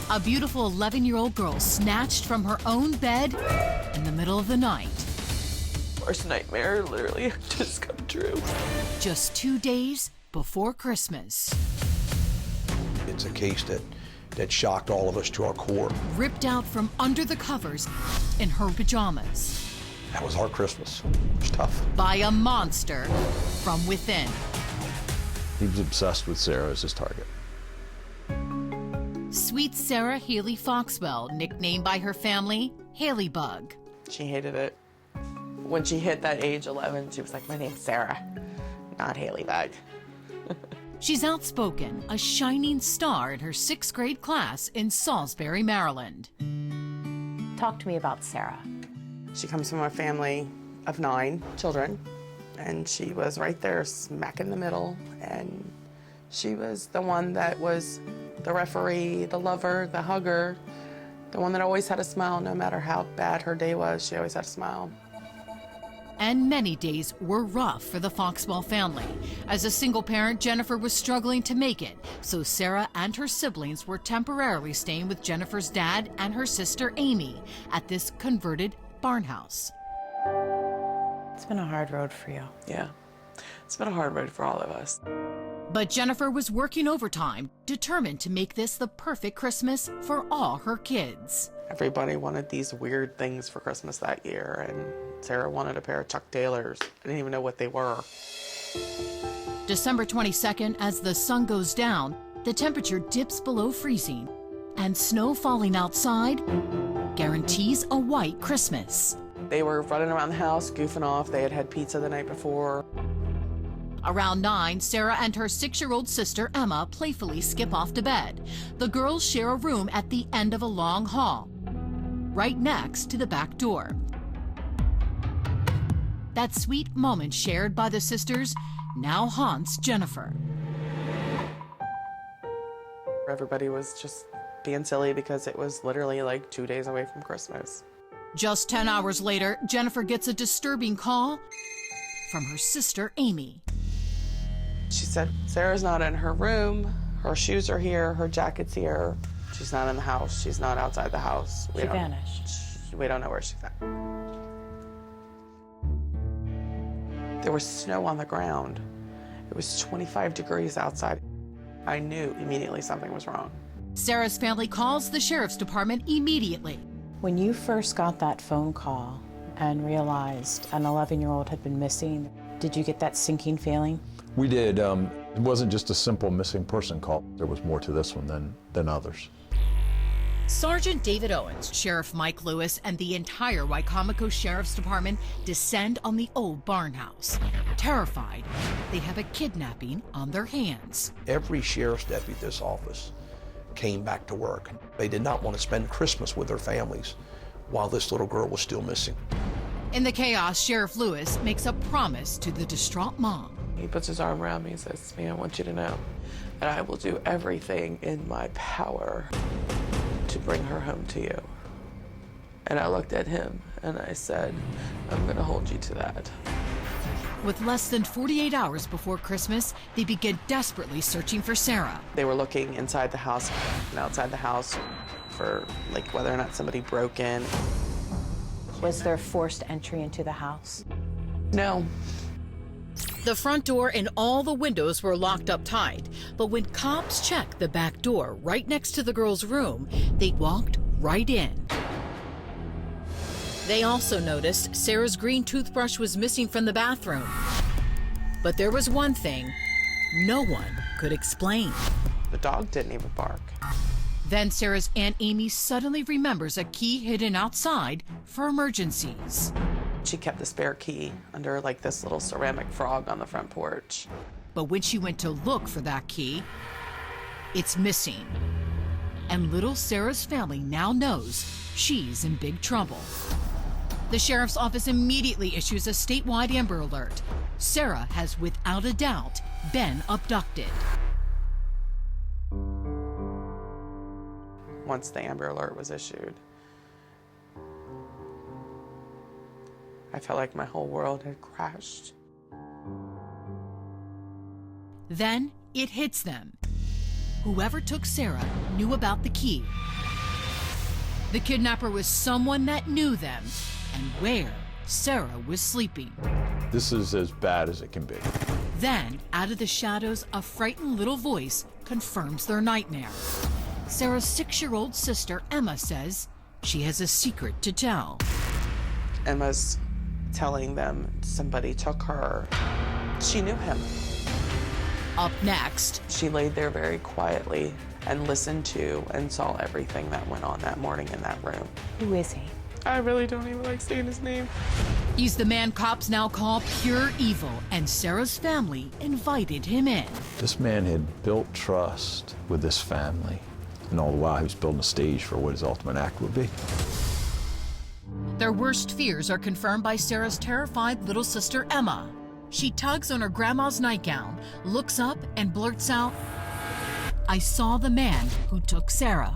A beautiful 11-year-old girl snatched from her own bed in the middle of the night. Worst nightmare literally just come true. Just 2 days before Christmas. It's a case that shocked all of us to our core. Ripped out from under the covers in her pajamas. That was our Christmas. It was tough. By a monster from within. He was obsessed with Sarah as his target. Sweet Sarah Haley Foxwell, nicknamed by her family, Haley Bug. She hated it. When she hit that age 11, she was like, my name's Sarah, not Haley Bug. She's outspoken, a shining star in her 6th grade class in Salisbury, Maryland. Talk to me about Sarah. She comes from a family of 9 children, and she was right there smack in the middle, and she was the one that was the referee, the lover, the hugger, the one that always had a smile no matter how bad her day was. She always had a smile. And many days were rough for the Foxwell family. As a single parent, Jennifer was struggling to make it, so Sarah and her siblings were temporarily staying with Jennifer's dad and her sister Amy at this converted barn house. It's been a hard road for you. Yeah, it's been a hard road for all of us. But Jennifer was working overtime, determined to make this the perfect Christmas for all her kids. Everybody wanted these weird things for Christmas that year, and Sarah wanted a pair of Chuck Taylors. I didn't even know what they were. December 22nd, as the sun goes down, the temperature dips below freezing, and snow falling outside guarantees a white Christmas. They were running around the house, goofing off. They had had pizza the night before. Around 9, Sarah and her 6-year-old sister Emma playfully skip off to bed. The girls share a room at the end of a long hall, right next to the back door. That sweet moment shared by the sisters now haunts Jennifer. Everybody was just being silly because it was literally like 2 days away from Christmas. Just 10 hours later, Jennifer gets a disturbing call from her sister Amy. She said, Sarah's not in her room. Her shoes are here. Her jacket's here. She's not in the house. She's not outside the house. She vanished. We don't know where she's at. There was snow on the ground. It was 25 degrees outside. I knew immediately something was wrong. Sarah's family calls the sheriff's department immediately. When you first got that phone call and realized an 11-year-old had been missing, did you get that sinking feeling? We did. It wasn't just a simple missing person call. There was more to this one than others. Sergeant David Owens, Sheriff Mike Lewis, and the entire Wicomico Sheriff's Department descend on the old barn house. Terrified, they have a kidnapping on their hands. Every sheriff's deputy at this office came back to work. They did not want to spend Christmas with their families while this little girl was still missing. In the chaos, Sheriff Lewis makes a promise to the distraught mom. He puts his arm around me and says, "Me, I want you to know that I will do everything in my power to bring her home to you." And I looked at him and I said, "I'm going to hold you to that." With less than 48 hours before Christmas, they begin desperately searching for Sarah. They were looking inside the house and outside the house for like whether or not somebody broke in. Was there forced entry into the house? No. The front door and all the windows were locked up tight, but when cops checked the back door right next to the girl's room, they walked right in. They also noticed Sarah's green toothbrush was missing from the bathroom. But there was one thing no one could explain. The dog didn't even bark. Then Sarah's Aunt Amy suddenly remembers a key hidden outside for emergencies. She kept the spare key under like this little ceramic frog on the front porch. But when she went to look for that key, it's missing. And little Sarah's family now knows she's in big trouble. The sheriff's office immediately issues a statewide Amber Alert. Sarah has without a doubt been abducted. Once the Amber Alert was issued, I felt like my whole world had crashed. Then it hits them. Whoever took Sarah knew about the key The kidnapper was someone that knew them and where Sarah was sleeping. This is as bad as it can be. Then, out of the shadows, a frightened little voice confirms their nightmare. Sarah's 6-year-old sister, Emma, says she has a secret to tell. Emma's telling them somebody took her. She knew him. Up next, She laid there very quietly and listened to and saw everything that went on that morning in that room. Who is he? I really don't even like saying his name. he's the man cops now call pure evil, and Sarah's family invited him in. This man had built trust with this family, and all the while he was building a stage for what his ultimate act would be. Their worst fears are confirmed by Sarah's terrified little sister, Emma. She tugs on her grandma's nightgown, looks up, and blurts out, "I saw the man who took Sarah."